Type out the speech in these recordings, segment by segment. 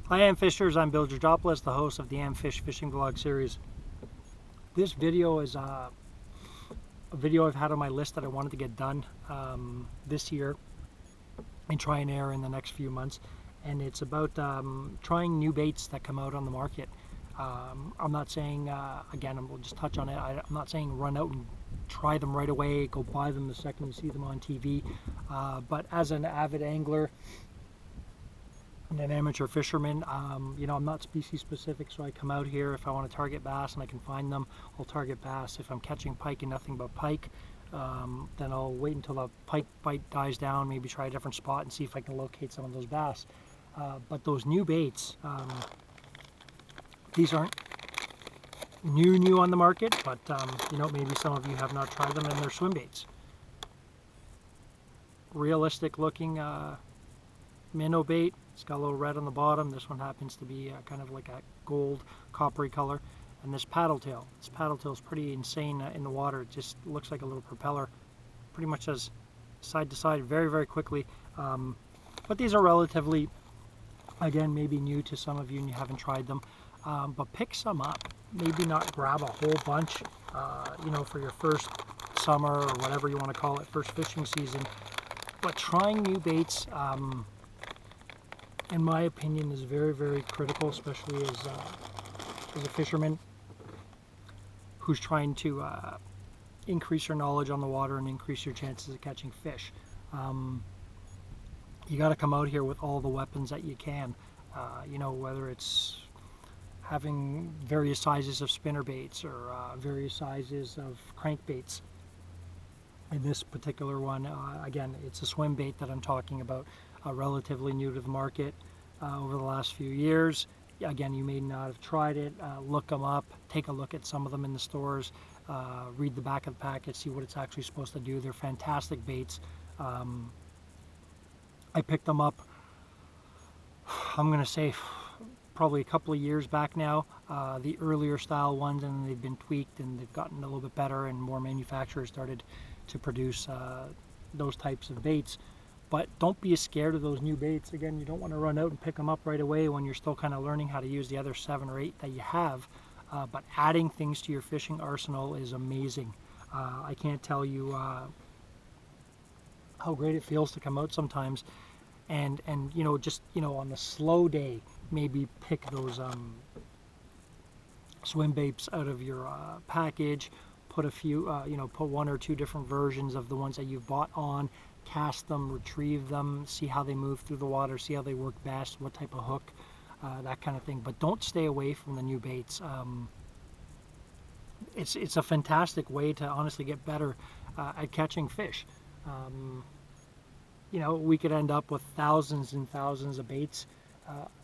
Hi AMFisHers, I'm Bill Georgopoulos, the host of the AMFisH fishing vlog series. This video is a video I've had on my list that I wanted to get done this year and try and air in the next few months. And it's about trying new baits that come out on the market. I'm not saying, again, we'll just touch on it, I'm not saying run out and try them right away, go buy them the second you see them on TV. But as an avid angler, and an amateur fisherman, you know, I'm not species specific, so I come out here. If I want to target bass and I can find them, I'll target bass. If I'm catching pike and nothing but pike, then I'll wait until the pike bite dies down, maybe try a different spot and see if I can locate some of those bass. But those new baits, these aren't new on the market, but you know, maybe some of you have not tried them, and they're swim baits. Realistic looking minnow bait. It's got a little red on the bottom. This one happens to be kind of like a gold coppery color. And this paddle tail. This paddle tail is pretty insane in the water. It just looks like a little propeller. Pretty much does side to side very quickly. But these are relatively, again, maybe new to some of you and you haven't tried them. But pick some up. Maybe not grab a whole bunch, you know, for your first summer or whatever you want to call it, first fishing season. But trying new baits, in my opinion, is very critical, especially as a fisherman who's trying to increase your knowledge on the water and increase your chances of catching fish. You got to come out here with all the weapons that you can, you know, whether it's having various sizes of spinner baits or various sizes of crankbaits. In this particular one, again, it's a swim bait that I'm talking about, relatively new to the market over the last few years. Again, you may not have tried it. Look them up, take a look at some of them in the stores, read the back of the packet, see what it's actually supposed to do. They're fantastic baits. I picked them up, I'm going to say, probably a couple of years back now, the earlier style ones, and they've been tweaked and they've gotten a little bit better, and more manufacturers started to produce those types of baits. But don't be scared of those new baits. Again, you don't want to run out and pick them up right away when you're still kind of learning how to use the other 7 or 8 that you have. But adding things to your fishing arsenal is amazing. I can't tell you how great it feels to come out sometimes and you know, just, you know, on a slow day, maybe pick those swim baits out of your package. Put a few, you know, put 1 or 2 different versions of the ones that you've bought on, cast them, retrieve them, see how they move through the water, see how they work best, what type of hook, that kind of thing. But don't stay away from the new baits. It's a fantastic way to honestly get better at catching fish. You know, we could end up with thousands and thousands of baits.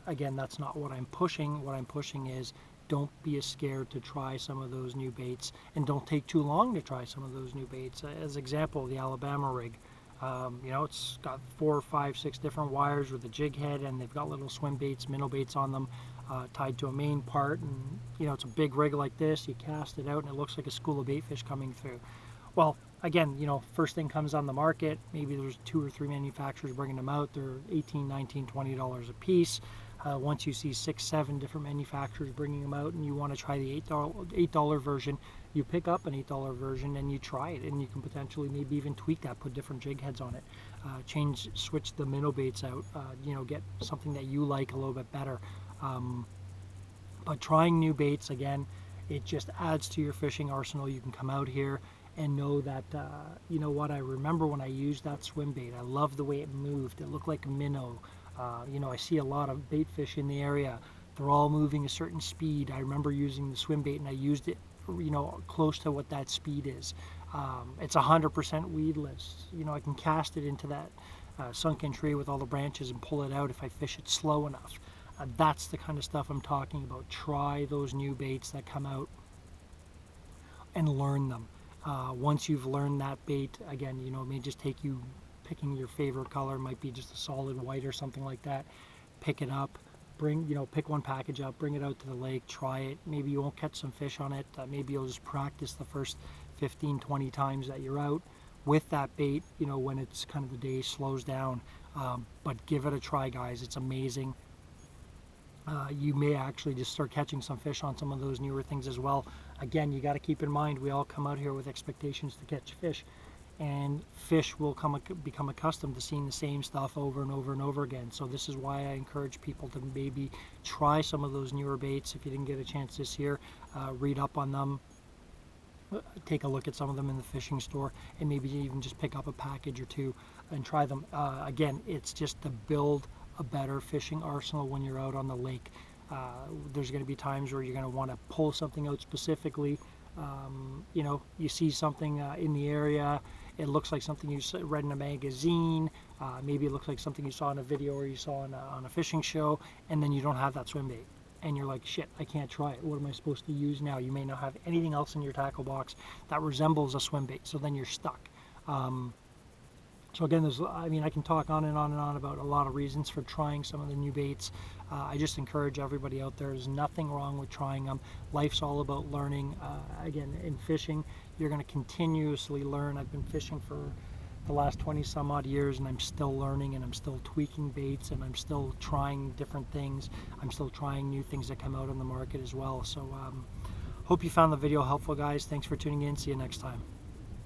Again, that's not what I'm pushing. What I'm pushing is, don't be scared to try some of those new baits, and don't take too long to try some of those new baits. As example, the Alabama rig. You know, it's got 4, 5, 6 different wires with a jig head, and they've got little swim baits, minnow baits on them, tied to a main part. And you know, it's a big rig like this. You cast it out, and it looks like a school of bait fish coming through. Well, again, you know, first thing comes on the market. Maybe there's 2 or 3 manufacturers bringing them out. They're $18, $19, $20 a piece. Once you see 6, 7 different manufacturers bringing them out, and you want to try the $8 version, you pick up an $8 version and you try it, and you can potentially maybe even tweak that, put different jig heads on it, switch the minnow baits out, you know, get something that you like a little bit better. But trying new baits, again, it just adds to your fishing arsenal. You can come out here and know that, you know what, I remember when I used that swim bait, I loved the way it moved. It looked like a minnow. You know, I see a lot of bait fish in the area. They're all moving a certain speed. I remember using the swim bait, and I used it, you know, close to what that speed is. It's 100% weedless. You know, I can cast it into that sunken tree with all the branches and pull it out if I fish it slow enough. That's the kind of stuff I'm talking about. Try those new baits that come out and learn them. Once you've learned that bait, again, you know, it may just take you picking your favorite color. Might be just a solid white or something like that. Pick it up, pick one package up, bring it out to the lake, try it. Maybe you won't catch some fish on it. Maybe you'll just practice the first 15, 20 times that you're out with that bait, you know, when it's kind of the day slows down. But give it a try, guys. It's amazing. you may actually just start catching some fish on some of those newer things as well. Again, you got to keep in mind, we all come out here with expectations to catch fish, and fish will become accustomed to seeing the same stuff over and over and over again. So this is why I encourage people to maybe try some of those newer baits. If you didn't get a chance this year, read up on them, take a look at some of them in the fishing store, and maybe even just pick up a package or two and try them. Again, it's just to build a better fishing arsenal when you're out on the lake. There's going to be times where you're going to want to pull something out specifically. You know, you see something in the area, it looks like something you read in a magazine, maybe it looks like something you saw in a video or you saw on a fishing show, and then you don't have that swim bait. And you're like, shit, I can't try it. What am I supposed to use now? You may not have anything else in your tackle box that resembles a swim bait, so then you're stuck. So again, I mean, I can talk on and on and on about a lot of reasons for trying some of the new baits. I just encourage everybody out there, there's nothing wrong with trying them. Life's all about learning. Again, in fishing, you're going to continuously learn. I've been fishing for the last 20 some odd years, and I'm still learning, and I'm still tweaking baits, and I'm still trying different things. I'm still trying new things that come out on the market as well. So hope you found the video helpful, guys. Thanks for tuning in. See you next time.